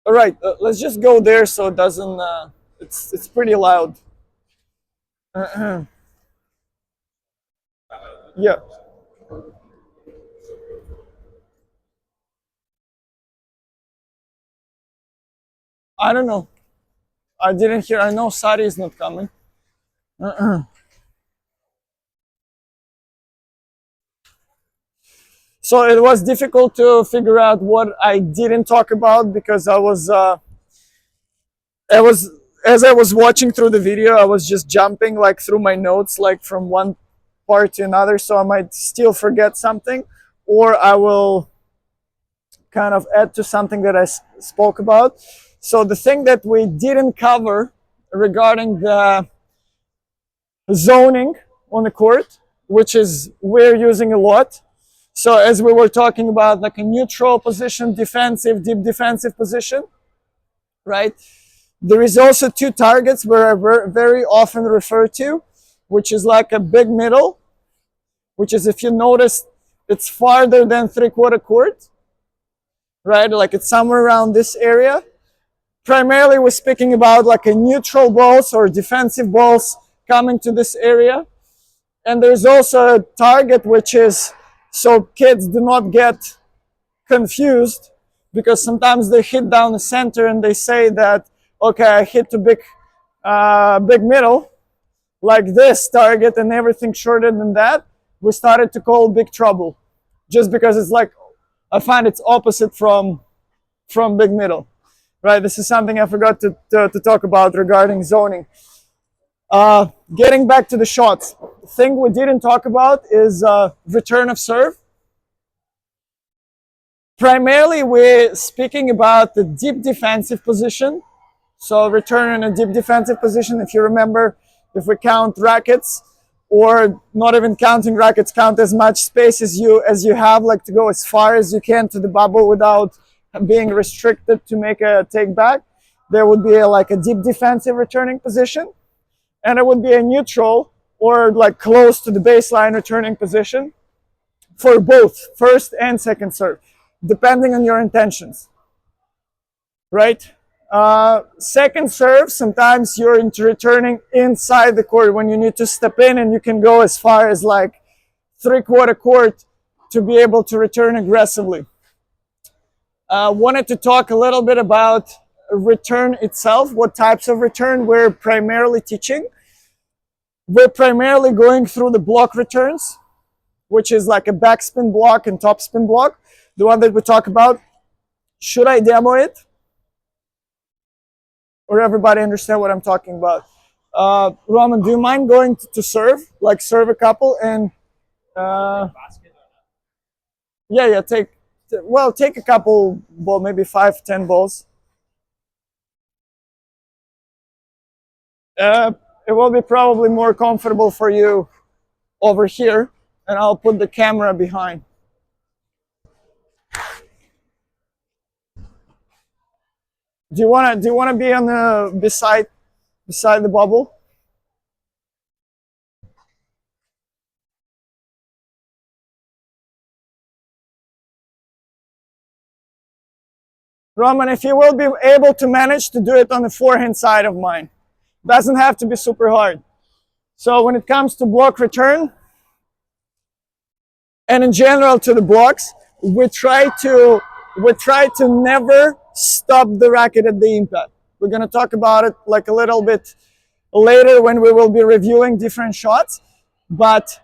All right, let's just go there so it doesn't. It's pretty loud. Yeah, I don't know. I didn't hear. I know Sari is not coming. So it was difficult to figure out what I didn't talk about because I was as I was watching through the video, I was just jumping like through my notes, like from one part to another. So I might still forget something, or I will kind of add to something that I spoke about. So the thing that we didn't cover regarding the zoning on the court, which is we're using a lot. So as we were talking about like a neutral position, defensive, deep defensive position, right? There is also two targets where I very often refer to, which is like a big middle, which is, if you notice, it's farther than three-quarter court, right? Like it's somewhere around this area. Primarily we're speaking about like a neutral balls or defensive balls coming to this area. And there's also a target which is, so kids do not get confused, because sometimes they hit down the center and they say that, okay, I hit the big middle, like this target, and everything shorter than that, we started to call big trouble, just because it's like, I find it's opposite from big middle, right? This is something I forgot to talk about regarding zoning. Getting back to the shots, the thing we didn't talk about is return of serve. Primarily, we're speaking about the deep defensive position. So return in a deep defensive position, if you remember, if we count rackets, or not even counting rackets, count as much space as you have, like to go as far as you can to the bubble without being restricted to make a take back. There would be like a deep defensive returning position, and it would be a neutral or like close to the baseline returning position for both first and second serve, depending on your intentions, right? Second serve, sometimes you're into returning inside the court when you need to step in, and you can go as far as like three-quarter court to be able to return aggressively. Wanted to talk a little bit about return itself, what types of return we're primarily teaching. We're primarily going through the block returns, which is like a backspin block and topspin block, the one that we talk about. Should I demo it? Or everybody understand what I'm talking about? Roman, do you mind going to serve? Like serve a couple and yeah, take a couple ball, maybe 5-10 balls. It will be probably more comfortable for you over here, and I'll put the camera behind. Do you wanna be on the beside the bubble? Roman, if you will be able to manage to do it on the forehand side of mine. Doesn't have to be super hard. So when it comes to block return, and in general to the blocks, we try to never stop the racket at the impact. We're going to talk about it like a little bit later when we will be reviewing different shots, but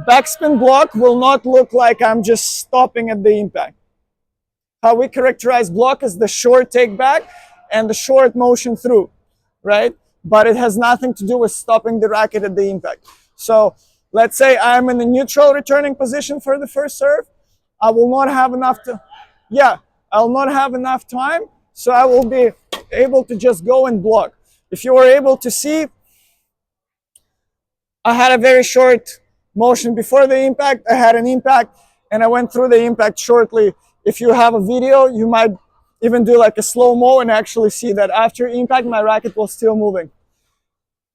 backspin block will not look like I'm just stopping at the impact. How we characterize block is the short take back and the short motion through, right? But it has nothing to do with stopping the racket at the impact. So let's say I'm in the neutral returning position for the first serve. I will not have enough I'll not have enough time, so I will be able to just go and block. If you were able to see, I had a very short motion before the impact, I had an impact, and I went through the impact shortly. If you have a video, you might even do like a slow-mo and actually see that after impact, my racket was still moving.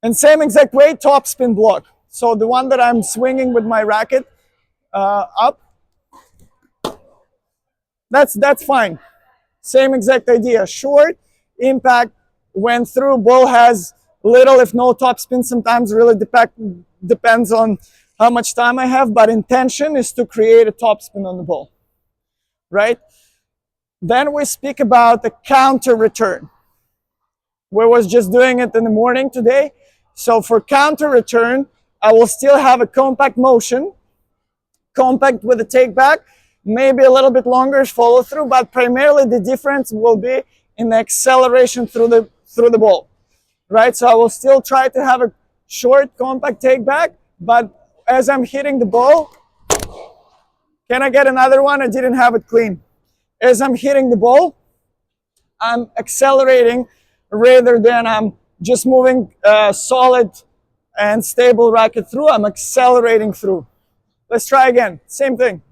And same exact way, top spin block. So the one that I'm swinging with my racket up, that's fine. Same exact idea. Short, impact, went through, ball has little if no topspin. Sometimes really depends on how much time I have, but intention is to create a topspin on the ball, right? Then we speak about the counter return. We was just doing it in the morning today. So for counter return, I will still have a compact motion, compact with a take back, maybe a little bit longer follow through, but primarily the difference will be in the acceleration through the ball, right? So I will still try to have a short compact take back, but as I'm hitting the ball, can I get another one? I didn't have it clean. As I'm hitting the ball, I'm accelerating rather than I'm just moving solid and stable racket through. I'm accelerating through. Let's try again. Same thing.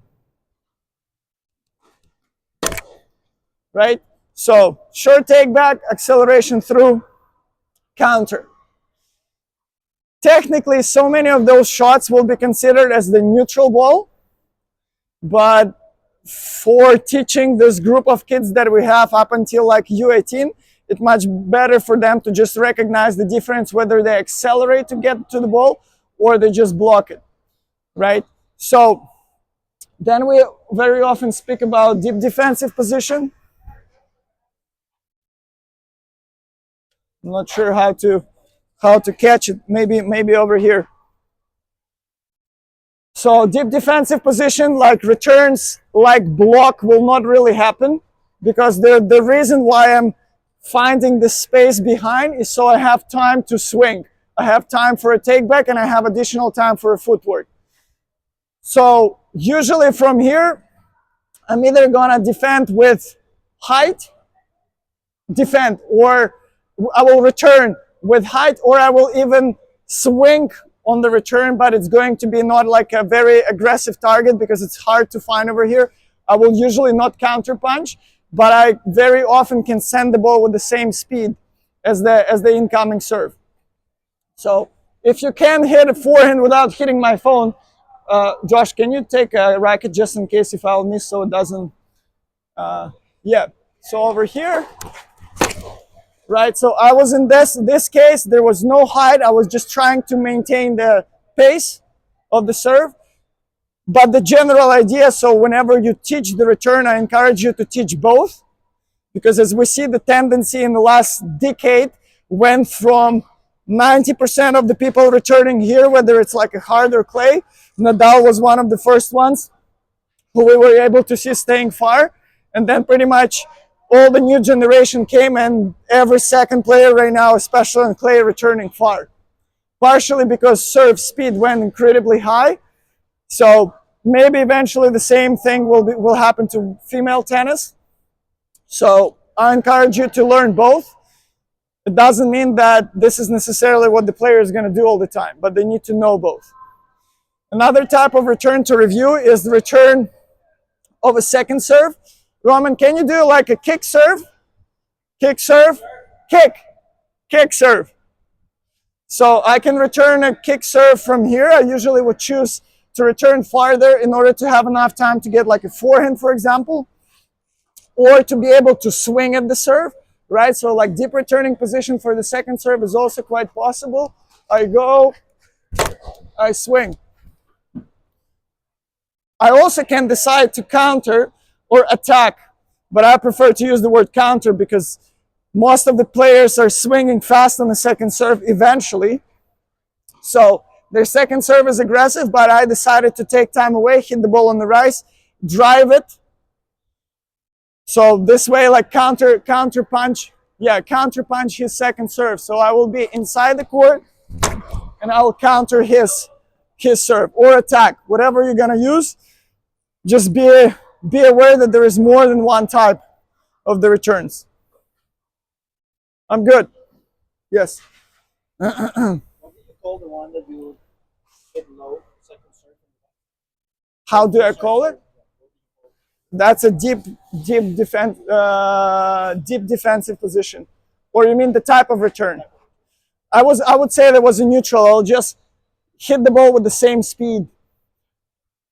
Right? So short take back, acceleration through, counter. Technically, so many of those shots will be considered as the neutral ball, but for teaching this group of kids that we have up until like U18, it's much better for them to just recognize the difference whether they accelerate to get to the ball or they just block it, right? So then we very often speak about deep defensive position. I'm not sure how to catch it. Maybe over here. So deep defensive position, like returns, like block, will not really happen, because the reason why I'm finding the space behind is so I have time to swing. I have time for a take back and I have additional time for a footwork. So usually from here, I'm either gonna defend with height, defend, or I will return with height, or I will even swing on the return, but it's going to be not like a very aggressive target because it's hard to find over here. I will usually not counter punch, but I very often can send the ball with the same speed as the incoming serve. So if you can hit a forehand without hitting my phone, Josh, can you take a racket just in case if I'll miss so it doesn't, yeah. So over here, right, so I was in this case, there was no height. I was just trying to maintain the pace of the serve. But the general idea, so whenever you teach the return, I encourage you to teach both. Because as we see, the tendency in the last decade went from 90% of the people returning here, whether it's like a hard or clay. Nadal was one of the first ones who we were able to see staying far. And then pretty much all the new generation came, and every second player right now, especially on clay, returning far. Partially because serve speed went incredibly high. So maybe eventually the same thing will happen to female tennis. So I encourage you to learn both. It doesn't mean that this is necessarily what the player is going to do all the time, but they need to know both. Another type of return to review is the return of a second serve. Roman, can you do like a kick serve? Kick serve, kick serve. So I can return a kick serve from here. I usually would choose to return farther in order to have enough time to get like a forehand, for example, or to be able to swing at the serve, right? So like deep returning position for the second serve is also quite possible. I go, I swing. I also can decide to counter or attack, but I prefer to use the word counter because most of the players are swinging fast on the second serve eventually. So their second serve is aggressive, but I decided to take time away, hit the ball on the rise, drive it. So this way, like counter punch, yeah, counter punch his second serve. So I will be inside the court and I will counter his serve or attack, whatever you're gonna use. Just be aware that there is more than one type of the returns. I'm good. Yes. What do you call the one that you hit low, second serve? How do I call it? That's a deep defensive position. Or you mean the type of return? I would say that was a neutral. I'll just hit the ball with the same speed.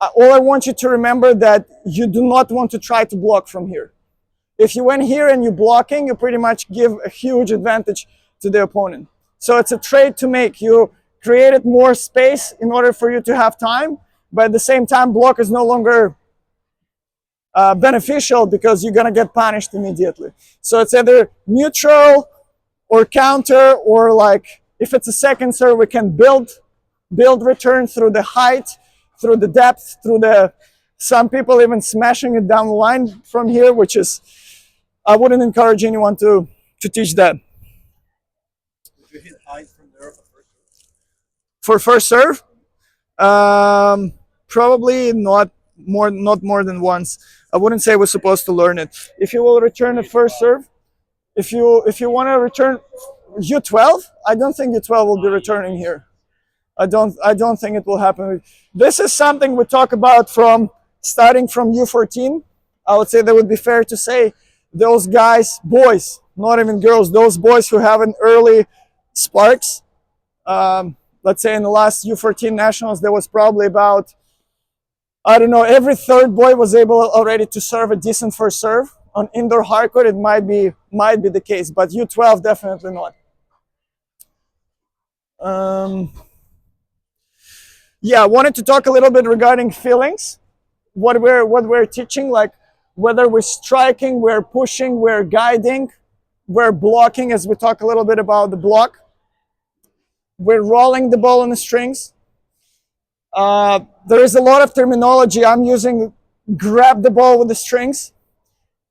All I want you to remember that you do not want to try to block from here. If you went here and you're blocking, you pretty much give a huge advantage to the opponent. So it's a trade to make. You created more space in order for you to have time, but at the same time, block is no longer beneficial because you're gonna get punished immediately. So it's either neutral or counter, or like if it's a second serve, we can build return through the height, through the depth, through the, some people even smashing it down the line from here, which is, I wouldn't encourage anyone to teach that. Would you hit height from there For first serve, probably not more than once. I wouldn't say we're supposed to learn it. If you will return a first serve, if you want to return U12, I don't think U12 will be returning here. I don't think it will happen. This is something we talk about from starting from U14. I would say that would be fair to say those guys, boys, not even girls, those boys who have an early sparks. Let's say in the last U14 nationals, there was probably about, I don't know, every third boy was able already to serve a decent first serve. On indoor hardcourt, it might be the case, but U12 definitely not. Yeah, I wanted to talk a little bit regarding feelings, what we're teaching, like whether we're striking, we're pushing, we're guiding, we're blocking, as we talk a little bit about the block. We're rolling the ball on the strings. There is a lot of terminology I'm using, grab the ball with the strings.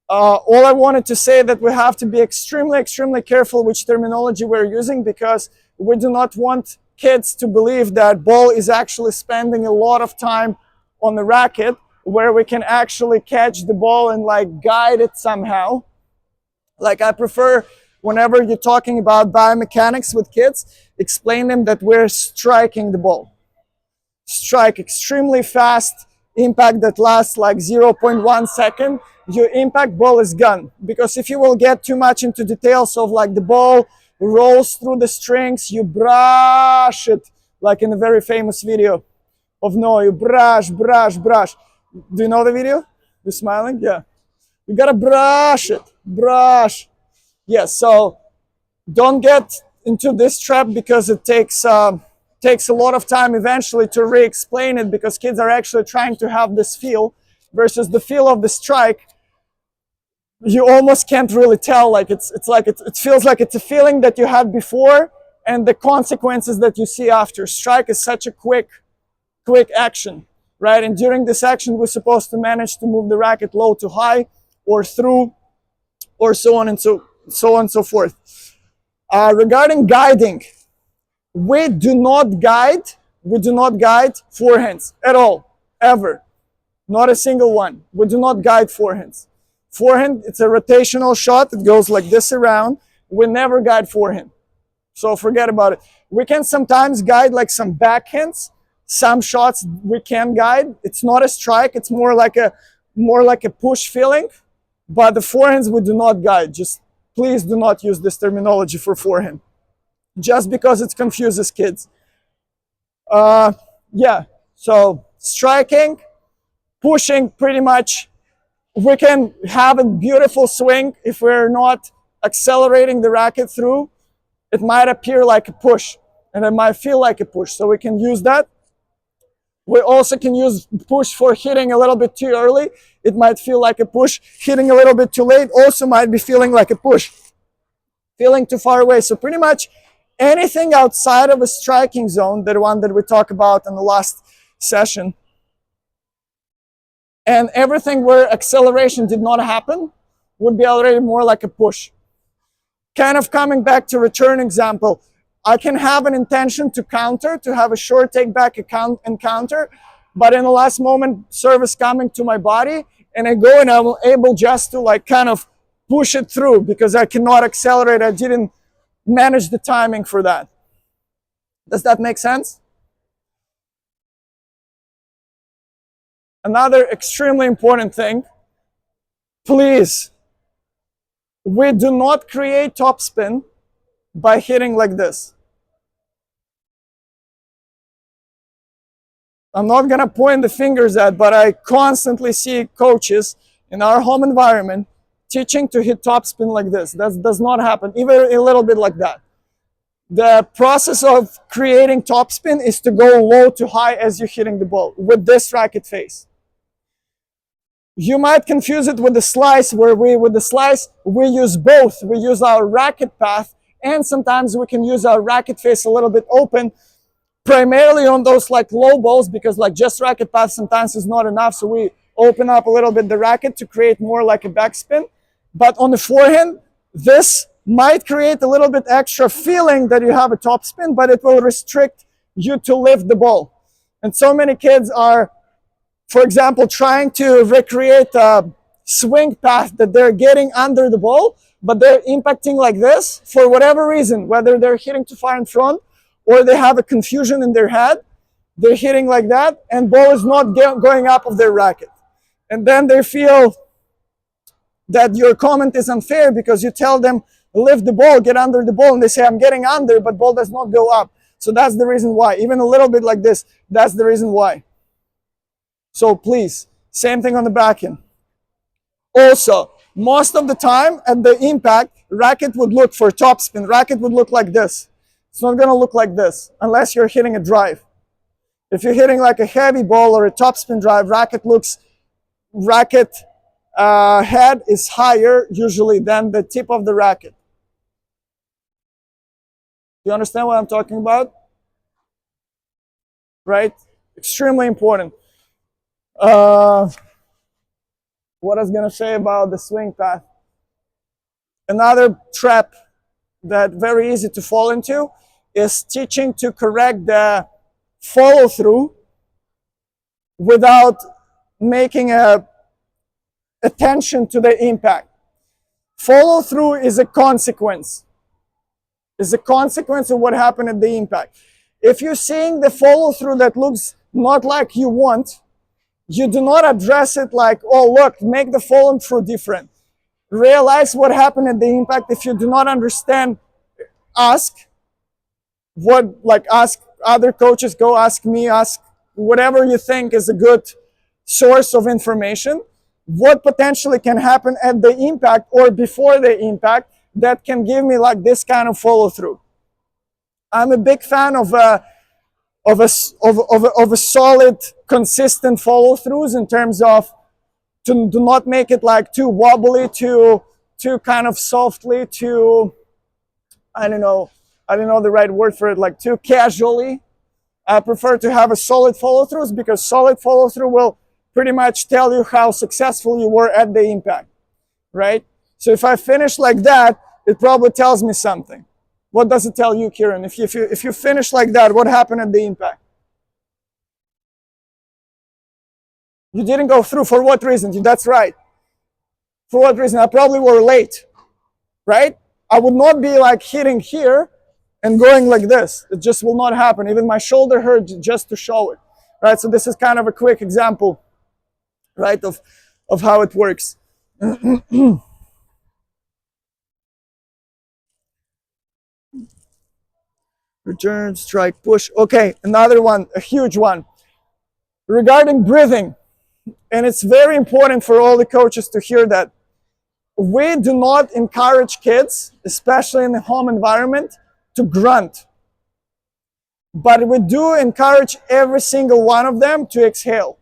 All I wanted to say that we have to be extremely careful which terminology we're using, because we do not want kids to believe that ball is actually spending a lot of time on the racket, where we can actually catch the ball and like guide it somehow. Like, I prefer, whenever you're talking about biomechanics with kids, explain them that we're striking the ball. Strike extremely fast, impact that lasts like 0.1 second, your impact, ball is gone. Because if you will get too much into details of like the ball rolls through the strings, you brush it, like in a very famous video of Noah, you brush. Do you know the video? You're smiling? Yeah. You gotta brush it, brush. Yes, so don't get into this trap, because it takes a lot of time eventually to re-explain it, because kids are actually trying to have this feel versus the feel of the strike. You almost can't really tell, like it feels like it's a feeling that you had before and the consequences that you see after. Strike is such a quick action, right? And during this action, we're supposed to manage to move the racket low to high, or through, or so on and so forth. Regarding guiding, we do not guide forehands at all, ever. Not a single one. We do not guide forehands. Forehand, it's a rotational shot. It goes like this around. We never guide forehand. So forget about it. We can sometimes guide like some backhands. Some shots we can guide. It's not a strike. It's more like a push feeling. But the forehands we do not guide. Just please do not use this terminology for forehand, just because it confuses kids. Yeah. So striking, pushing, pretty much. We can have a beautiful swing if we're not accelerating the racket through. It might appear like a push, and it might feel like a push, so we can use that. We also can use push for hitting a little bit too early. It might feel like a push. Hitting a little bit too late also might be feeling like a push. Feeling too far away. So pretty much anything outside of a striking zone, the one that we talked about in the last session, and everything where acceleration did not happen, would be already more like a push. Kind of coming back to return example, I can have an intention to counter, to have a short take back and counter, but in the last moment, service coming to my body, and I go and I'm able just to like kind of push it through, because I cannot accelerate. I didn't manage the timing for that. Does that make sense? Another extremely important thing, please, we do not create topspin by hitting like this. I'm not gonna point the fingers at, but I constantly see coaches in our home environment teaching to hit topspin like this. That does not happen, even a little bit like that. The process of creating topspin is to go low to high as you're hitting the ball with this racket face. You might confuse it with the slice, where we use both. We use our racket path, and sometimes we can use our racket face a little bit open, primarily on those like low balls, because like just racket path sometimes is not enough, so we open up a little bit the racket to create more like a backspin. But on the forehand, this might create a little bit extra feeling that you have a topspin, but it will restrict you to lift the ball. And so many kids are, for example, trying to recreate a swing path that they're getting under the ball, but they're impacting like this for whatever reason, whether they're hitting too far in front or they have a confusion in their head. They're hitting like that, and ball is not going up of their racket. And then they feel that your comment is unfair because you tell them, lift the ball, get under the ball, and they say, I'm getting under, but ball does not go up. So that's the reason why. Even a little bit like this, that's the reason why. So please, same thing on the backhand. Also, most of the time at the impact, racket would look for topspin. Racket would look like this. It's not going to look like this unless you're hitting a drive. If you're hitting like a heavy ball or a topspin drive, racket head is higher usually than the tip of the racket. You understand what I'm talking about? Right? Extremely important. What I was going to say about the swing path. Another trap that very easy to fall into is teaching to correct the follow through without making attention to the impact. Follow through is a consequence. It's a consequence of what happened at the impact. If you're seeing the follow through that looks not like you want, you do not address it like, oh look, make the follow through different. Realize what happened at the impact. If you do not understand, ask other coaches, go ask me, ask whatever you think is a good source of information. What potentially can happen at the impact or before the impact that can give me like this kind of follow through. I'm a big fan of a solid, consistent follow throughs in terms of do not make it like too wobbly, too kind of softly, too, I don't know the right word for it, like too casually. I prefer to have a solid follow throughs because solid follow through will pretty much tell you how successful you were at the impact, right? So if I finish like that, it probably tells me something. What does it tell you, Kieran? If you finish like that, what happened at the impact? You didn't go through. For what reason? That's right. For what reason? I probably were late, right? I would not be like hitting here and going like this. It just will not happen. Even my shoulder hurt just to show it, right? So this is kind of a quick example, right, of how it works. Return, strike, push. Okay, another one, a huge one. Regarding breathing, and it's very important for all the coaches to hear that. We do not encourage kids, especially in the home environment, to grunt. But we do encourage every single one of them to exhale.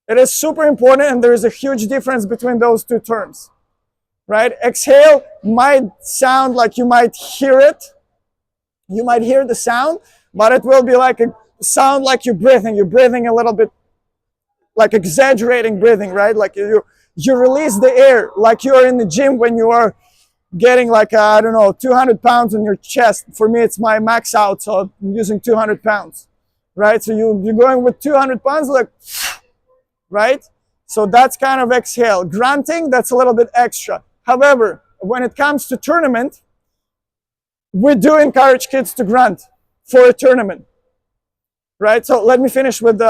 It is super important, and there is a huge difference between those two terms, right? Exhale might sound like you might hear it. You might hear the sound, but it will be like a sound like you're breathing. You're breathing a little bit, like exaggerating breathing, right? Like you release the air, like you're in the gym when you are getting like, 200 pounds on your chest. For me, it's my max out, so I'm using 200 pounds, right? So you're going with 200 pounds, like, right? So that's kind of exhale. Grunting, that's a little bit extra. However, when it comes to tournament, we do encourage kids to grunt for a tournament, right? So let me finish with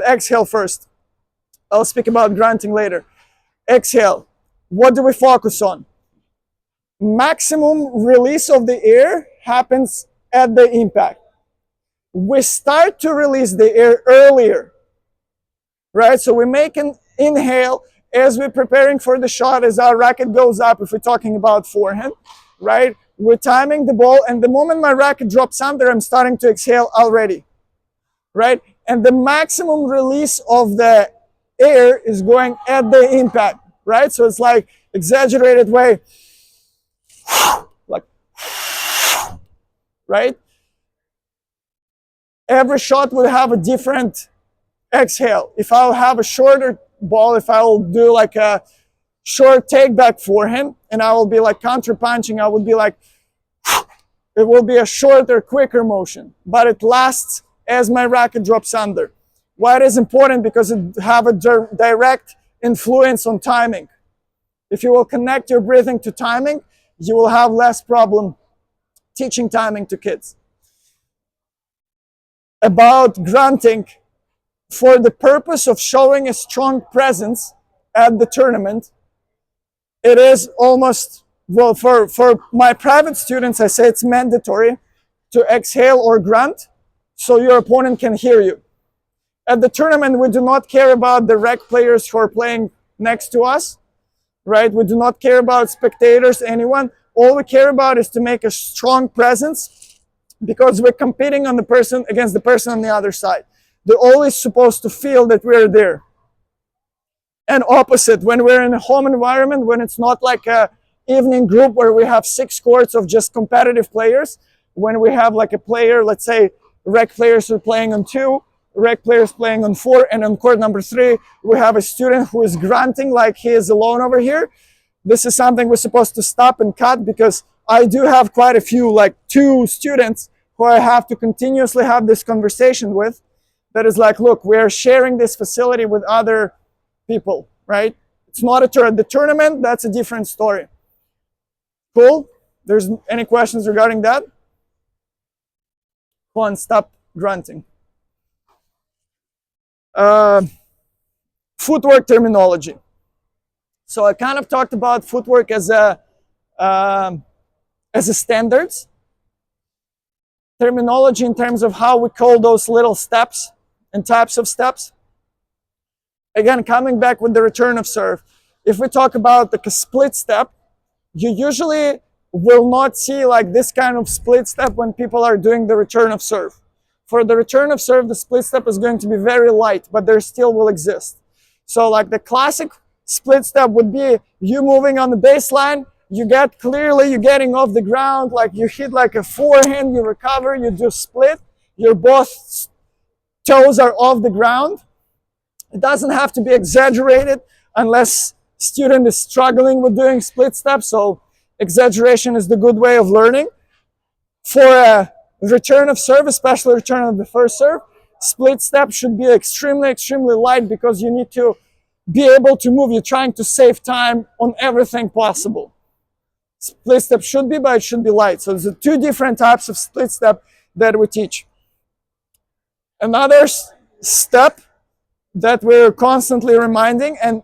exhale first. I'll speak about grunting later. Exhale. What do we focus on? Maximum release of the air happens at the impact. We start to release the air earlier, right? So we make an inhale as we're preparing for the shot, as our racket goes up, if we're talking about forehand, right? We're timing the ball, and the moment my racket drops under, I'm starting to exhale already, right? And the maximum release of the air is going at the impact, right? So it's like exaggerated way, like, right? Every shot will have a different exhale. If I'll have a shorter ball, if I'll do like a short take back forehand, and I will be like counter punching, I would be like, it will be a shorter, quicker motion, but it lasts as my racket drops under. Why it is important? Because it have a direct influence on timing. If you will connect your breathing to timing, you will have less problem teaching timing to kids. About grunting, for the purpose of showing a strong presence at the tournament, it is almost, well, for my private students, I say it's mandatory to exhale or grunt so your opponent can hear you. At the tournament, we do not care about the rec players who are playing next to us, right? We do not care about spectators, anyone. All we care about is to make a strong presence, because we're competing on the person against the person on the other side. They're always supposed to feel that we're there. And opposite, when we're in a home environment, when it's not like a evening group where we have 6 courts of just competitive players, when we have like a player, let's say rec players are playing on 2, rec players playing on 4, and on court number 3, we have a student who is grunting like he is alone over here. This is something we're supposed to stop and cut, because I do have quite a few, like 2 students who I have to continuously have this conversation with. That is like, look, we're sharing this facility with other people, right? It's not a tournament. The tournament, that's a different story. Cool? There's any questions regarding that? Come on, stop grunting. Footwork terminology. So I kind of talked about footwork as a standards. Terminology in terms of how we call those little steps and types of steps. Again, coming back with the return of serve. If we talk about like a split step, you usually will not see like this kind of split step when people are doing the return of serve. For the return of serve, the split step is going to be very light, but there still will exist. So like the classic split step would be you moving on the baseline, you get clearly, you're getting off the ground, like you hit like a forehand, you recover, you do split, your both toes are off the ground. It doesn't have to be exaggerated unless student is struggling with doing split steps, so exaggeration is the good way of learning. For a return of serve, especially return of the first serve, split step should be extremely, extremely light, because you need to be able to move. You're trying to save time on everything possible. Split step should be, but it should be light. So there's 2 different types of split step that we teach. Another step that we're constantly reminding, and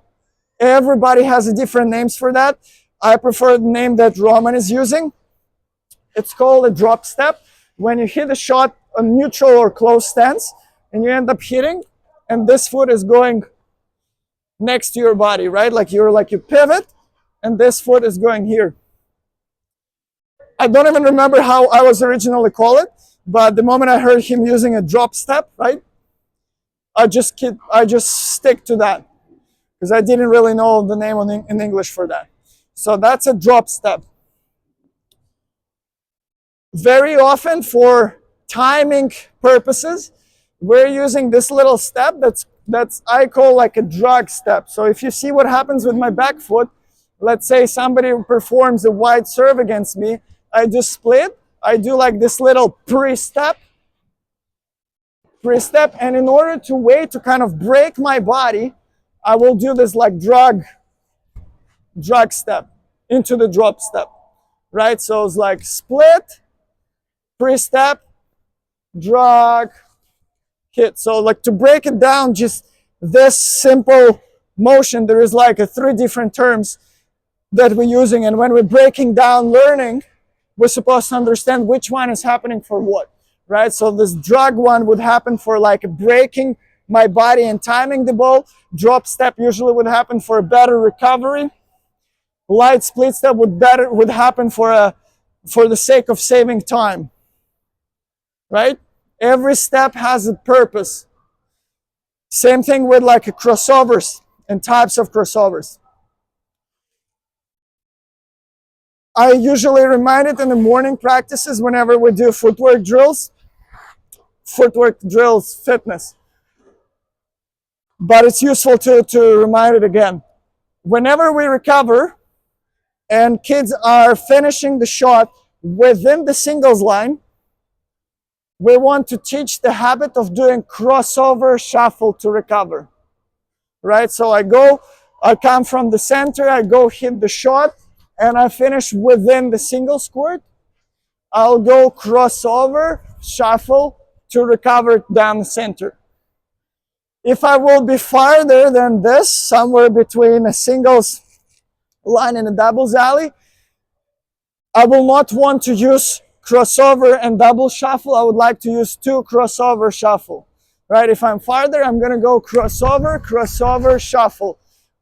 everybody has a different names for that. I prefer the name that Roman is using. It's called a drop step. When you hit a shot on neutral or close stance, and you end up hitting, and this foot is going next to your body, right? Like you pivot, and this foot is going here. I don't even remember how I was originally called it, but the moment I heard him using a drop step, right? I just stick to that, because I didn't really know the name in English for that. So that's a drop step. Very often for timing purposes, we're using this little step that's I call like a drag step. So if you see what happens with my back foot, let's say somebody performs a wide serve against me, I do split, I do like this little pre-step, and in order to wait to kind of break my body, I will do this like drag step into the drop step, right? So it's like split, pre-step, drag, hit. So like to break it down, just this simple motion, there is like 3 different terms that we're using, and when we're breaking down learning, we're supposed to understand which one is happening for what, right? So this drag one would happen for like breaking my body and timing the ball. Drop step usually would happen for a better recovery. Light split step would happen for the sake of saving time. Right? Every step has a purpose. Same thing with like crossovers and types of crossovers. I usually remind it in the morning practices whenever we do footwork drills. Footwork drills, fitness. But it's useful to remind it again. Whenever we recover and kids are finishing the shot within the singles line, we want to teach the habit of doing crossover shuffle to recover. Right? So I come from the center, I go hit the shot, and I finish within the single squirt. I'll go crossover, shuffle to recover down the center. If I will be farther than this, somewhere between a singles line and a doubles alley, I will not want to use crossover and double shuffle. I would like to use two crossover shuffle. Right? If I'm farther, I'm going to go crossover, crossover, shuffle.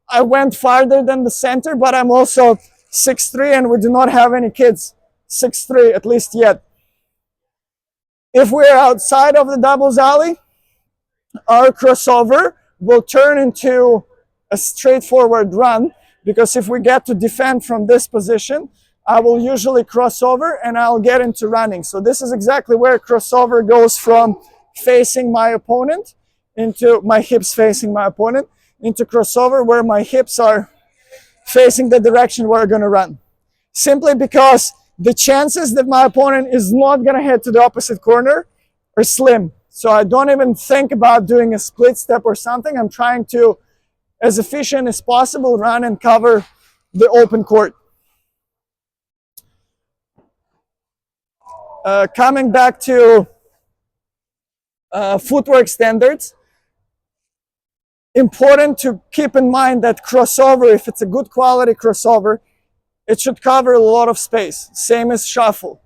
I went farther than the center, but I'm also 6'3", and we do not have any kids 6'3", at least yet. If we're outside of the doubles alley, our crossover will turn into a straightforward run, because if we get to defend from this position, I will usually cross over and I'll get into running. So this is exactly where crossover goes from facing my opponent into my hips facing my opponent into crossover, where my hips are facing the direction we're going to run. Simply because the chances that my opponent is not going to head to the opposite corner are slim. So I don't even think about doing a split step or something. I'm trying to, as efficient as possible, run and cover the open court. Coming back to footwork standards, important to keep in mind that crossover, if it's a good quality crossover, it should cover a lot of space, same as shuffle.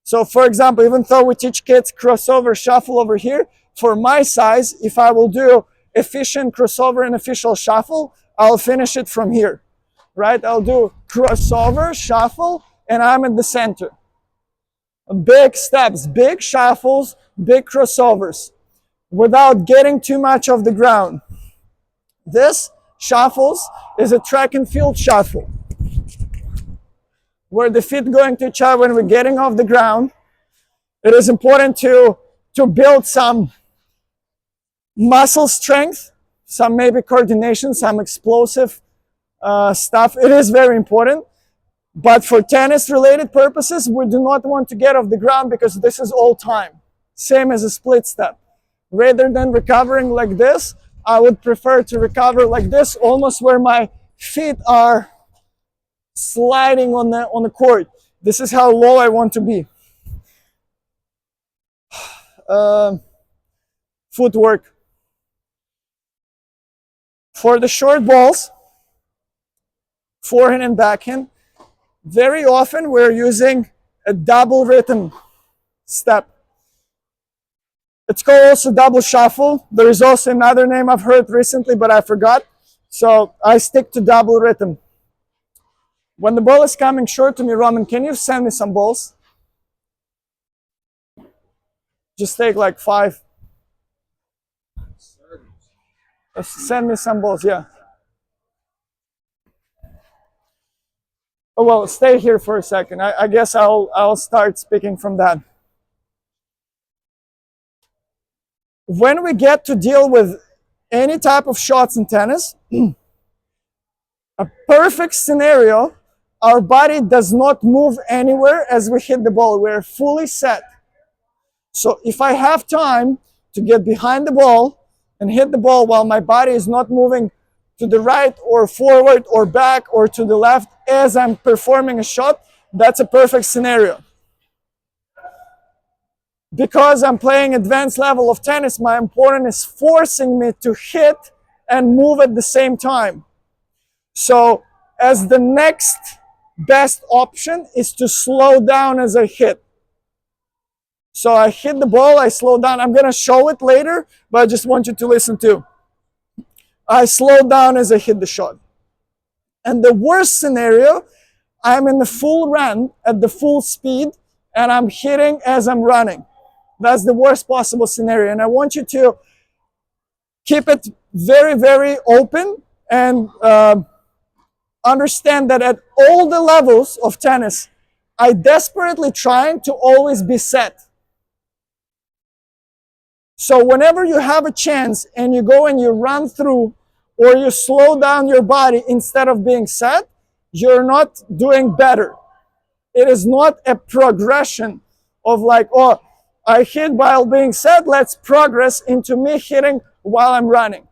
So for example, even though we teach kids crossover shuffle over here, for my size, if I will do efficient crossover and official shuffle, I'll finish it from here, right? I'll do crossover, shuffle, and I'm at the center. Big steps, big shuffles, big crossovers, without getting too much of the ground. This shuffles is a track and field shuffle, where the feet going to each other when we're getting off the ground. It is important to build some muscle strength, some maybe coordination, some explosive stuff. It is very important. But for tennis related purposes, we do not want to get off the ground, because this is all time. Same as a split step. Rather than recovering like this, I would prefer to recover like this, almost where my feet are sliding on the court. This is how low I want to be. Footwork. For the short balls, forehand and backhand, very often we're using a double rhythm step. It's called also double shuffle. There is also another name I've heard recently, but I forgot. So I stick to double rhythm. When the ball is coming short to me, Roman, can you send me some balls? Just take like 5. Send me some balls, yeah. Oh, well, stay here for a second. I guess I'll start speaking from that. When we get to deal with any type of shots in tennis, a perfect scenario, our body does not move anywhere as we hit the ball. We're fully set. So if I have time to get behind the ball and hit the ball while my body is not moving to the right or forward or back or to the left as I'm performing a shot, that's a perfect scenario. Because I'm playing advanced level of tennis, my opponent is forcing me to hit and move at the same time. So as the next best option is to slow down as I hit. So I hit the ball, I slow down. I'm gonna show it later, but I just want you to listen to. I slow down as I hit the shot. And the worst scenario, I'm in the full run at the full speed and I'm hitting as I'm running. That's the worst possible scenario. And I want you to keep it very, very open and understand that at all the levels of tennis, I desperately trying to always be set. So whenever you have a chance and you go and you run through or you slow down your body instead of being set, you're not doing better. It is not a progression of like, oh, I hit while being set, let's progress into me hitting while I'm running.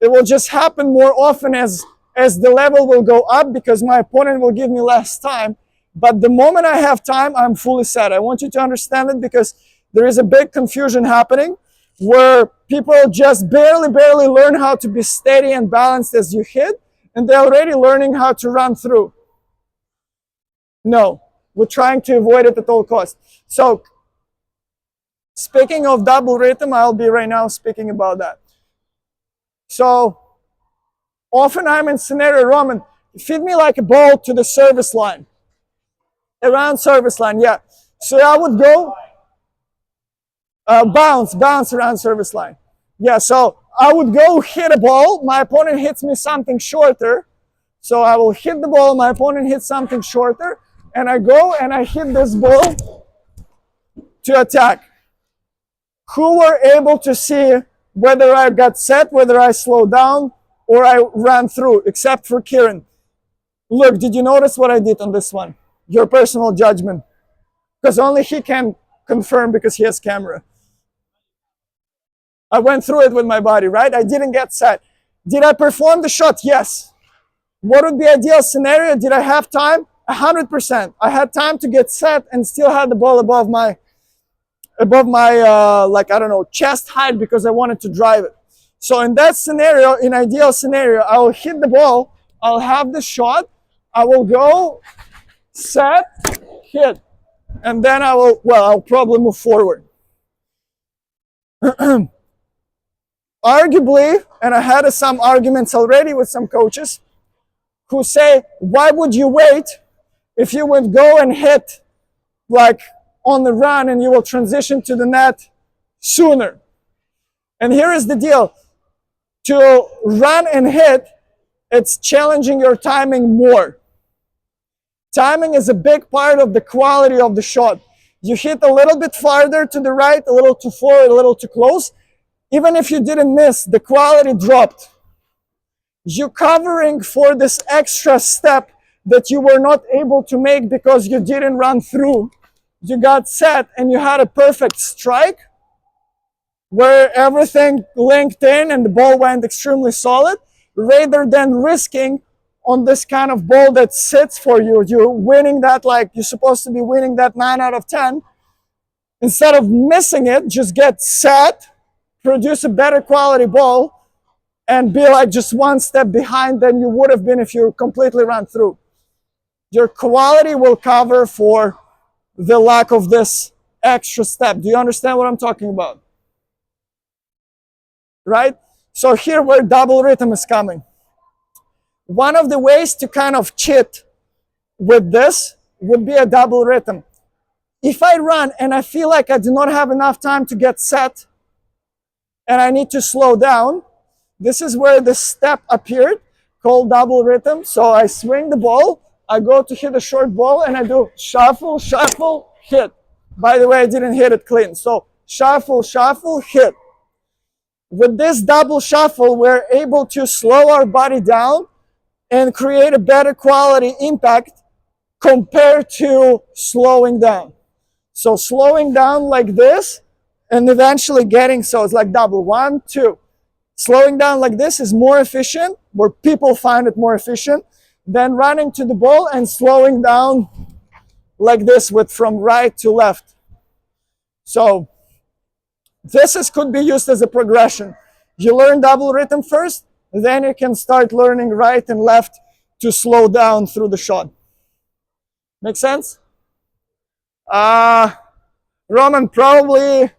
It will just happen more often as the level will go up because my opponent will give me less time. But the moment I have time, I'm fully set. I want you to understand it because there is a big confusion happening where people just barely learn how to be steady and balanced as you hit, and they're already learning how to run through. No, we're trying to avoid it at all costs. So, speaking of double rhythm, I'll be right now speaking about that. So, often I'm in scenario, Roman, feed me like a ball to the service line. Around service line, yeah. So I would go bounce around service line. Yeah, so I would go hit a ball. My opponent hits me something shorter. So I will hit the ball. My opponent hits something shorter. And I go and I hit this ball to attack. Who were able to see whether I got set, whether I slowed down, or I ran through, except for Kieran? Look, did you notice what I did on this one? Your personal judgment. Because only he can confirm because he has camera. I went through it with my body, right? I didn't get set. Did I perform the shot? Yes. What would be ideal scenario? Did I have time? 100%. I had time to get set and still had the ball above my like, I don't know, chest height because I wanted to drive it. So in that scenario, in ideal scenario, I will hit the ball, I'll have the shot, I will go, set, hit, and then I'll probably move forward. Arguably, and I had some arguments already with some coaches who say, why would you wait if you would go and hit like on the run and you will transition to the net sooner? And here is the deal. To run and hit, it's challenging your timing more. Timing is a big part of the quality of the shot. You hit a little bit farther to the right, a little too far, a little too close. Even if you didn't miss, the quality dropped. You're covering for this extra step that you were not able to make because you didn't run through. You got set and you had a perfect strike where everything linked in and the ball went extremely solid, rather than risking on this kind of ball that sits for you. You're winning that, like you're supposed to be winning that 9 out of 10. Instead of missing it, just get set, produce a better quality ball, and be like just one step behind than you would have been if you completely ran through. Your quality will cover for the lack of this extra step. Do you understand what I'm talking about? Right? So here where double rhythm is coming. One of the ways to kind of cheat with this would be a double rhythm. If I run and I feel like I do not have enough time to get set and I need to slow down, this is where the step appeared called double rhythm. So I swing the ball, I go to hit a short ball and I do shuffle, shuffle, hit. By the way, I didn't hit it clean. So shuffle, shuffle, hit. With this double shuffle, we're able to slow our body down and create a better quality impact compared to slowing down. So slowing down like this and eventually getting, so it's like double, 1, 2. Slowing down like this is more efficient, where people find it more efficient than running to the ball and slowing down like this with from right to left. So this could be used as a progression. You learn double rhythm first, then you can start learning right and left to slow down through the shot. Make sense? Roman, probably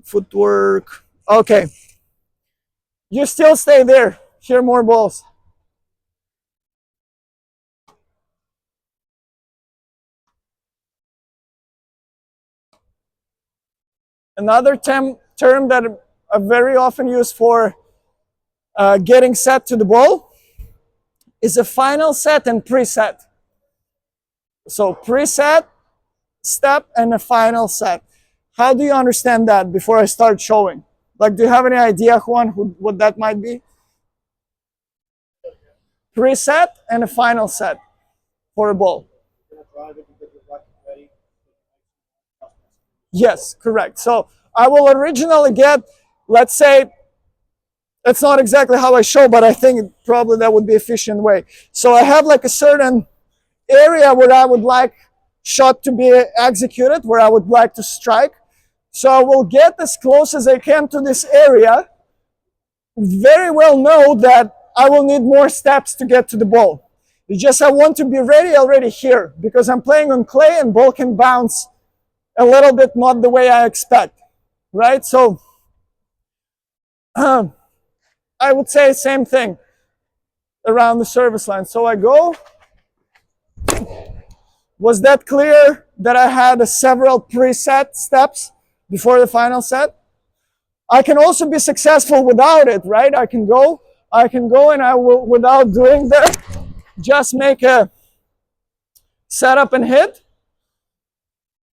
footwork. Okay. You still stay there. Hear more balls. Another term that I very often use for getting set to the ball is a final set and preset. So preset, step, and a final set. How do you understand that before I start showing? Like, do you have any idea, Juan, what that might be? Preset and a final set for a ball. Yes, correct. So I will originally get, let's say, it's not exactly how I show, but I think probably that would be efficient way. So I have like a certain area where I would like shot to be executed, where I would like to strike. So I will get as close as I can to this area. Very well know that I will need more steps to get to the ball. It's just I want to be ready already here because I'm playing on clay and ball can bounce a little bit not the way I expect, right? So I would say same thing around the service line. So I go. Was that clear that I had several preset steps before the final set? I can also be successful without it, right? I can go and I will, without doing that, just make a setup and hit.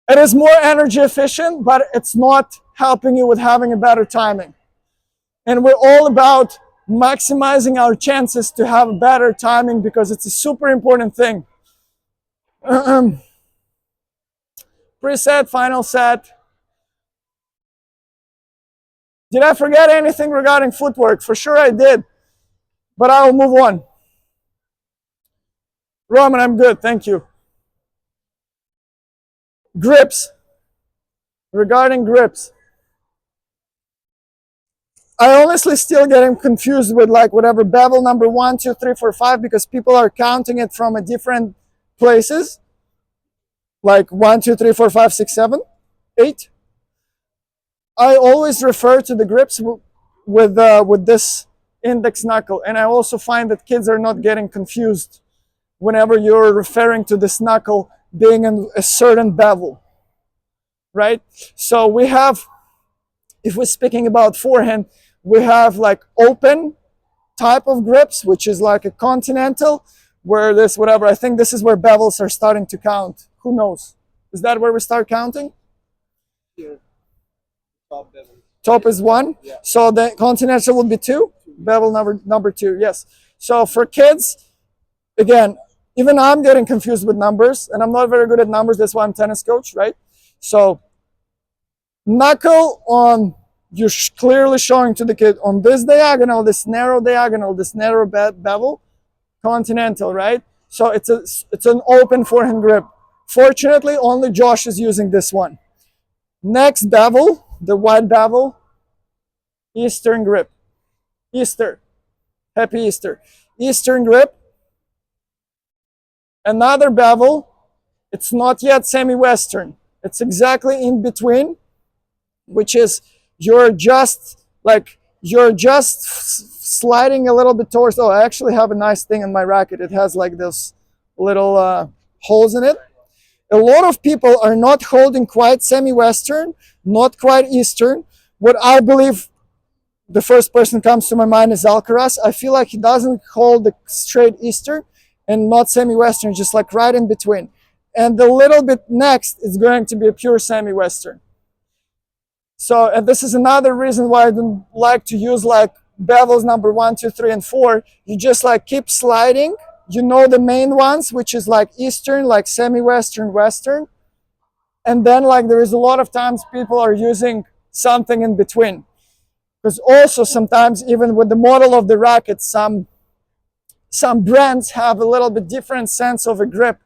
It is more energy efficient, but it's not helping you with having a better timing. And we're all about maximizing our chances to have better timing because it's a super important thing. Preset, final set. Did I forget anything regarding footwork? For sure I did, but I will move on. Roman, I'm good, thank you. Grips. Regarding grips. I honestly still getting confused with like whatever bevel number 1, 2, 3, 4, 5 because people are counting it from a different places. Like 1, 2, 3, 4, 5, 6, 7, 8. I always refer to the grips with this index knuckle, and I also find that kids are not getting confused whenever you're referring to this knuckle being in a certain bevel, right? So we have, if we're speaking about forehand, we have like open type of grips, which is like a continental, where this whatever, I think this is where bevels are starting to count. Who knows? Is that where we start counting? Here. Top bevel. Top is 1. Yeah. So the continental would be 2. Bevel number 2, yes. So for kids, again, even I'm getting confused with numbers, and I'm not very good at numbers. That's why I'm tennis coach, right? So knuckle on, you're clearly showing to the kid on this diagonal, this narrow bevel, continental, right? So it's an open forehand grip. Fortunately, only Josh is using this one. Next bevel, the white bevel, Eastern grip. Easter. Happy Easter. Eastern grip. Another bevel, it's not yet semi-Western. It's exactly in between, which is you're just sliding a little bit towards, oh, I actually have a nice thing in my racket. It has like those little holes in it. A lot of people are not holding quite semi-Western, not quite Eastern. What I believe, the first person comes to my mind is Alcaraz. I feel like he doesn't hold the straight Eastern and not semi-Western, just like right in between. And the little bit next is going to be a pure semi-Western. So, and this is another reason why I don't like to use like bevels number 1, 2, 3, and 4. You just like keep sliding. You know the main ones, which is like Eastern, like semi-Western, Western. And then like there is a lot of times people are using something in between. Because also sometimes even with the model of the racket, some brands have a little bit different sense of a grip.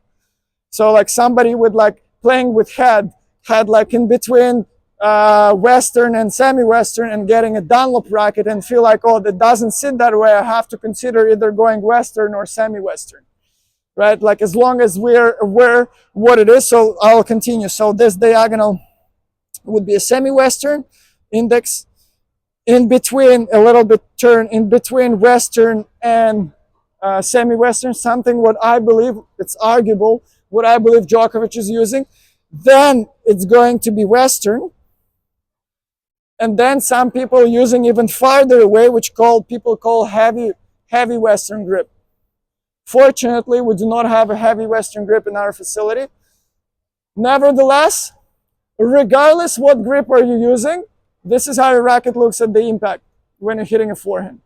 So like somebody with like playing with had like in between Western and semi-Western and getting a Dunlop racket and feel like, oh, that doesn't sit that way. I have to consider either going Western or semi-Western. right? Like as long as we're aware what it is. So I'll continue. So this diagonal would be a semi-western index, in between a little bit turn in between western and semi-western, something what I believe, it's arguable, what I believe Djokovic is using. Then it's going to be western, and then some people using even farther away, which people call heavy western grip. Fortunately, we do not have a heavy western grip in our facility. Nevertheless, regardless what grip are you using, this is how your racket looks at the impact when you're hitting a forehand.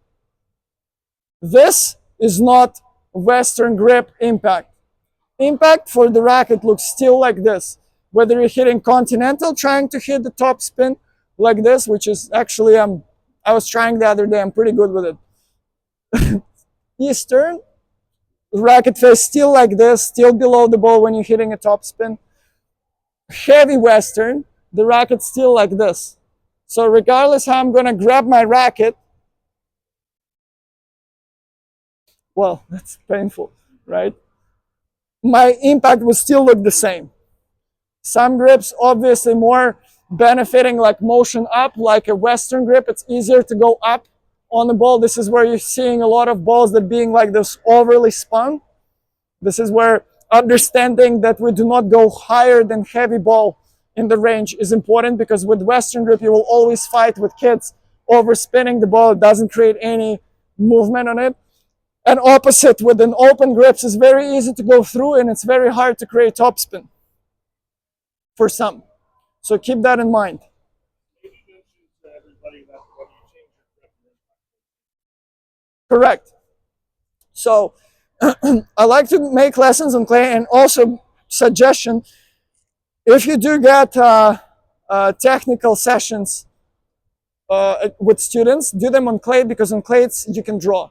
This is not western grip impact. Impact for the racket looks still like this. Whether you're hitting continental, trying to hit the top spin like this, which is actually, I was trying the other day, I'm pretty good with it. Eastern, racket face still like this, still below the ball when you're hitting a top spin. Heavy western, the racket's still like this. So regardless how I'm going to grab my racket, well, that's painful, right? My impact will still look the same. Some grips obviously more benefiting like motion up, like a western grip. It's easier to go up on the ball. This is where you're seeing a lot of balls that being like this overly spun. This is where understanding that we do not go higher than heavy ball in the range is important, because with western grip you will always fight with kids over spinning the ball. It doesn't create any movement on it. And opposite, with an open grips, it's very easy to go through and it's very hard to create topspin for some. So keep that in mind. Correct. So I like to make lessons on clay, and also suggestion, if you do get technical sessions with students, do them on clay, because on clay you can draw,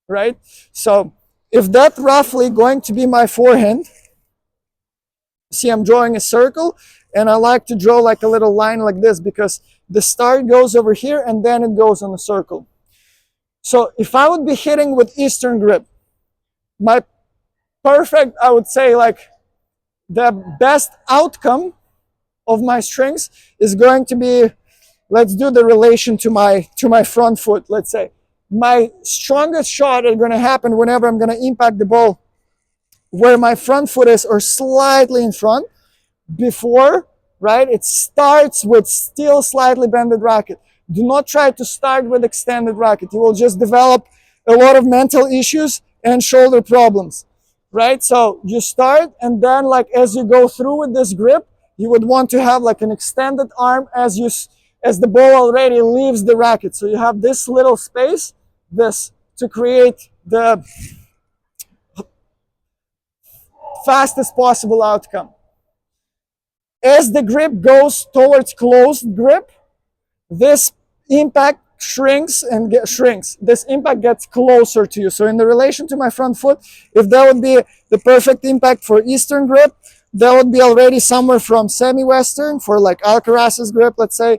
right? So if that roughly going to be my forehand, see I'm drawing a circle, and I like to draw like a little line like this, because the start goes over here and then it goes on a circle. So if I would be hitting with Eastern grip, my perfect, I would say, like the best outcome of my strings is going to be, let's do the relation to my front foot. Let's say my strongest shot is going to happen whenever I'm going to impact the ball where my front foot is, or slightly in front before, right? It starts with still slightly bended racket. Do not try to start with extended racket. You will just develop a lot of mental issues and shoulder problems, right? So you start, and then like as you go through with this grip, you would want to have like an extended arm as the ball already leaves the racket. So you have this little space, this, to create the fastest possible outcome. As the grip goes towards closed grip, this impact shrinks and shrinks. This impact gets closer to you. So in the relation to my front foot, if that would be the perfect impact for Eastern grip, that would be already somewhere from semi-Western for like Alcaraz's grip, let's say,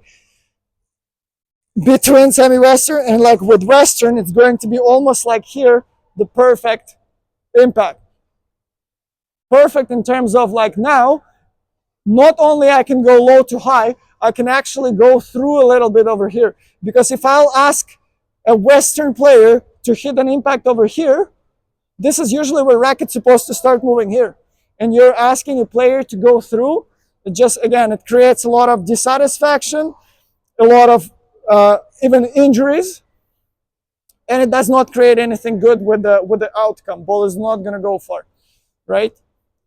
between semi-Western, and like with Western, it's going to be almost like here, the perfect impact. Perfect in terms of like now, not only I can go low to high, I can actually go through a little bit over here. Because if I'll ask a Western player to hit an impact over here, this is usually where racket's supposed to start moving here. And you're asking a player to go through, it creates a lot of dissatisfaction, a lot of even injuries, and it does not create anything good with the outcome. Ball is not going to go far, right?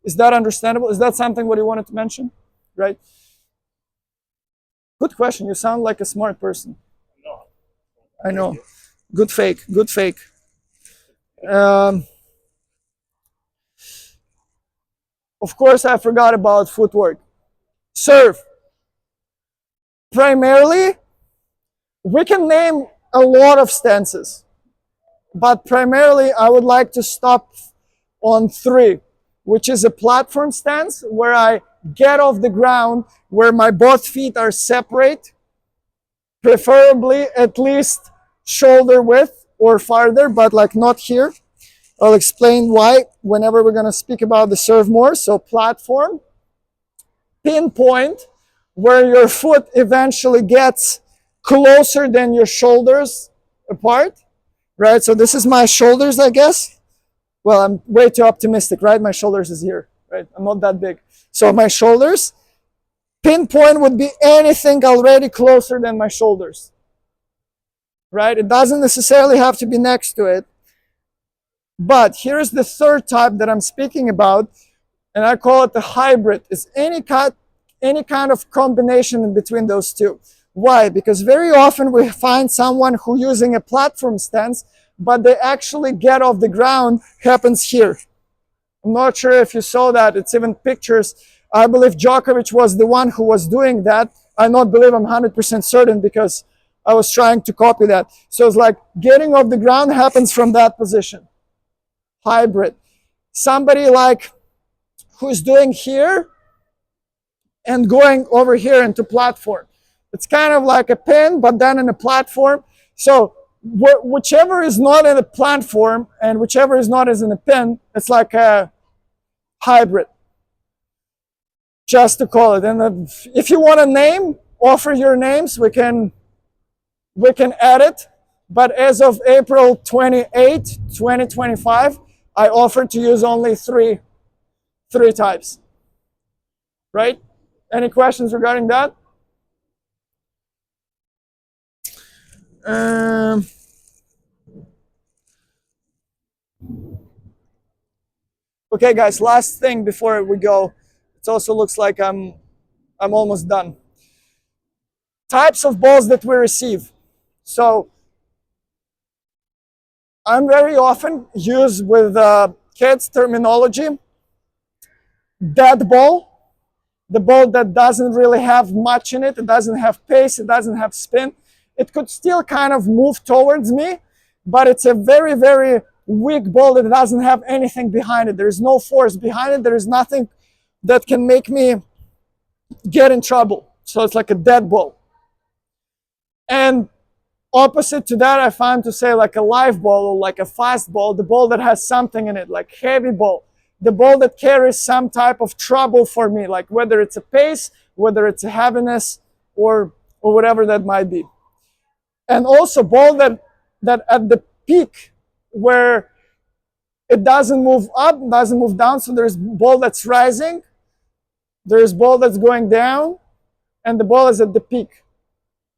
Is that understandable? Is that something what you wanted to mention, right? Good question. You sound like a smart person. No. I know. Good fake. Good fake. Of course, I forgot about footwork. Serve. Primarily, we can name a lot of stances, but primarily I would like to stop on 3, which is a platform stance where I get off the ground, where my both feet are separate, preferably at least shoulder width or farther, but like not here. I'll explain why whenever we're going to speak about the serve more. So platform, pinpoint, where your foot eventually gets closer than your shoulders apart, right? So this is my shoulders, I guess. Well, I'm way too optimistic, right? My shoulders is here, right? I'm not that big. So my shoulders, pinpoint would be anything already closer than my shoulders, right? It doesn't necessarily have to be next to it. But here's the third type that I'm speaking about, and I call it the hybrid. It's any kind of combination in between those two. Why? Because very often we find someone who using a platform stance, but they actually get off the ground, happens here. I'm not sure if you saw that. It's even pictures. I believe Djokovic was the one who was doing that. I not believe, I'm 100% certain because I was trying to copy that. So it's like getting off the ground happens from that position. Hybrid. Somebody like who's doing here and going over here into platform. It's kind of like a pin, but then in a platform. So whichever is not in a platform and whichever is not as in a pin, it's like a hybrid, just to call it. And if you want a name, offer your names. We can add it. But as of April 28, 2025, I offer to use only three types. Right? Any questions regarding that? Okay, guys, last thing before we go. It also looks like I'm almost done. Types of balls that we receive. So I'm very often used with kids terminology, dead ball, the ball that doesn't really have much in it. It doesn't have pace, it doesn't have spin. It could still kind of move towards me, but it's a very, very weak ball that doesn't have anything behind it. There's no force behind it. There is nothing that can make me get in trouble. So it's like a dead ball. And opposite to that, I find to say like a live ball or like a fast ball, the ball that has something in it, like heavy ball, the ball that carries some type of trouble for me, like whether it's a pace, whether it's a heaviness, or whatever that might be. And also ball that at the peak where it doesn't move up, doesn't move down. So there's ball that's rising, there's ball that's going down, and the ball is at the peak,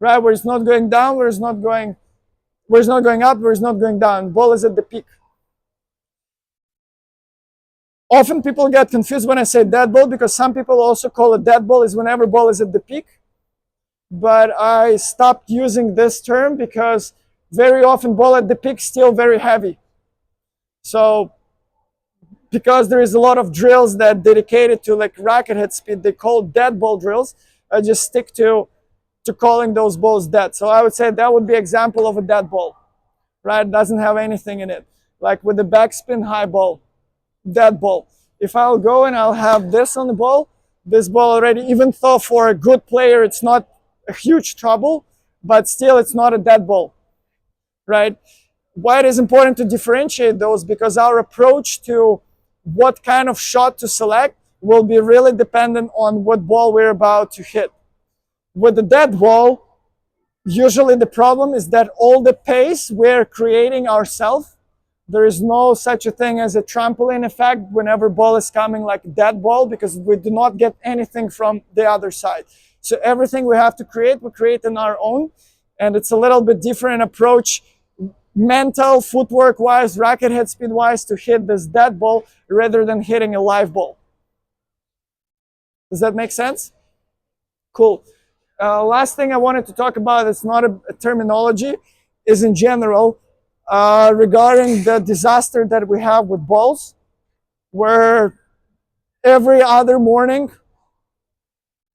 right? Where it's not going down, where it's not going up, where it's not going down. Ball is at the peak. Often people get confused when I say dead ball because some people also call it dead ball is whenever ball is at the peak. But I stopped using this term because very often ball at the peak still very heavy. So because there is a lot of drills that dedicated to like racket head speed, they call dead ball drills. I just stick to calling those balls dead. So I would say that would be example of a dead ball, right? It doesn't have anything in it. Like with the backspin high ball, dead ball. If I'll go and I'll have this on the ball, this ball already, even though for a good player it's not a huge trouble, but still it's not a dead ball, right? Why it is important to differentiate those, because our approach to what kind of shot to select will be really dependent on what ball we're about to hit. With the dead ball, usually the problem is that all the pace we're creating ourselves. There is no such a thing as a trampoline effect whenever ball is coming like dead ball, because we do not get anything from the other side. So everything we have to create, we create on our own. And it's a little bit different approach, mental, footwork wise, racket head speed wise, to hit this dead ball rather than hitting a live ball. Does that make sense? Cool. Last thing I wanted to talk about, it's not a terminology, is in general regarding the disaster that we have with balls, where every other morning,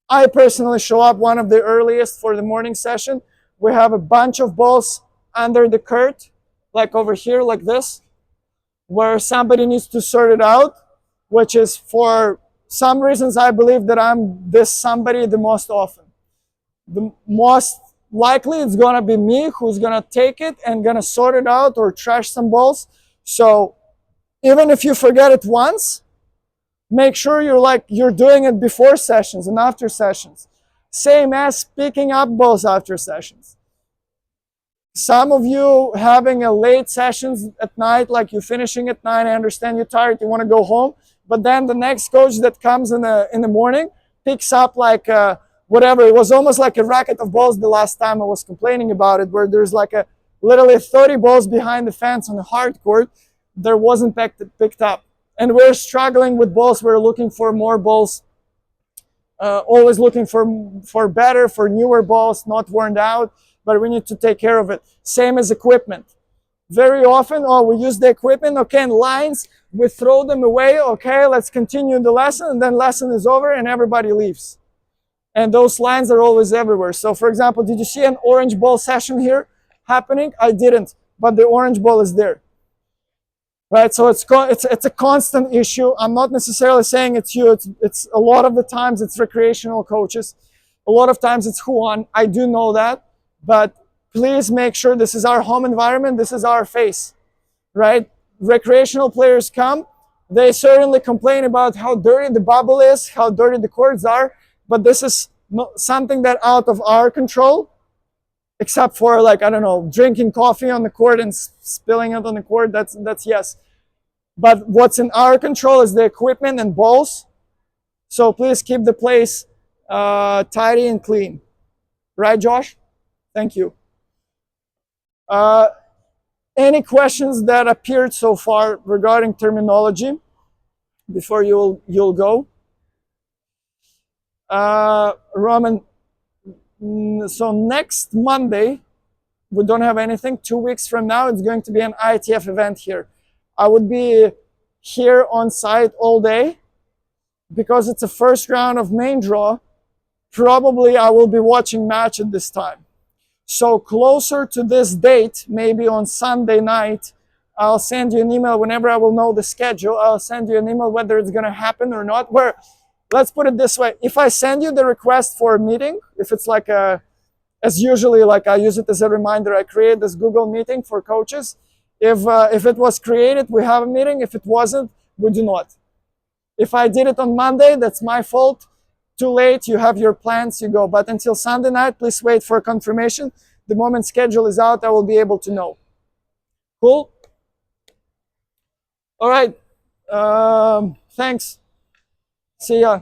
I personally show up one of the earliest for the morning session. We have a bunch of balls under the curt, like over here, like this, where somebody needs to sort it out, which is for some reasons I believe that I'm this somebody the most often. The most likely it's gonna be me who's gonna take it and gonna sort it out or trash some balls. So Even if you forget it once, make sure you're doing it before sessions and after sessions. Same as picking up balls after sessions. Some of you having a late sessions at night, like you're finishing at 9, I understand you're tired, you want to go home, but then the next coach that comes in the morning picks up like whatever. It was almost like a racket of balls the last time I was complaining about it, where there's like a literally 30 balls behind the fence on the hard court. There wasn't picked up. And we're struggling with balls. We're looking for more balls, always looking for better, for newer balls, not worn out, but we need to take care of it. Same as equipment. Very often, we use the equipment, okay, and lines, we throw them away, okay, let's continue the lesson, and then lesson is over and everybody leaves. And those lines are always everywhere. So for example, did you see an orange ball session here happening? I didn't, but the orange ball is there. Right, so it's a constant issue. I'm not necessarily saying it's you. It's a lot of the times it's recreational coaches. A lot of times it's Juan. I do know that, but please make sure this is our home environment. This is our face, right? Recreational players come. They certainly complain about how dirty the bubble is, how dirty the courts are, but this is something that out of our control. Except for, like, I don't know, drinking coffee on the court and spilling it on the court, that's yes. But what's in our control is the equipment and balls. So please keep the place tidy and clean. Right, Josh? Thank you. Any questions that appeared so far regarding terminology before you'll go? Roman, so next Monday, we don't have anything. 2 weeks from now, it's going to be an ITF event here. I would be here on site all day because it's a first round of main draw. Probably I will be watching match at this time. So closer to this date, maybe on Sunday night, I'll send you an email whenever I will know the schedule. I'll send you an email whether it's going to happen or not. Where, let's put it this way. If I send you the request for a meeting, if it's like as usually, like I use it as a reminder, I create this Google meeting for coaches. If it was created, we have a meeting. If it wasn't, we do not. If I did it on Monday, that's my fault. Too late, you have your plans, you go. But until Sunday night, please wait for confirmation. The moment schedule is out, I will be able to know. Cool? All right. Thanks. See ya.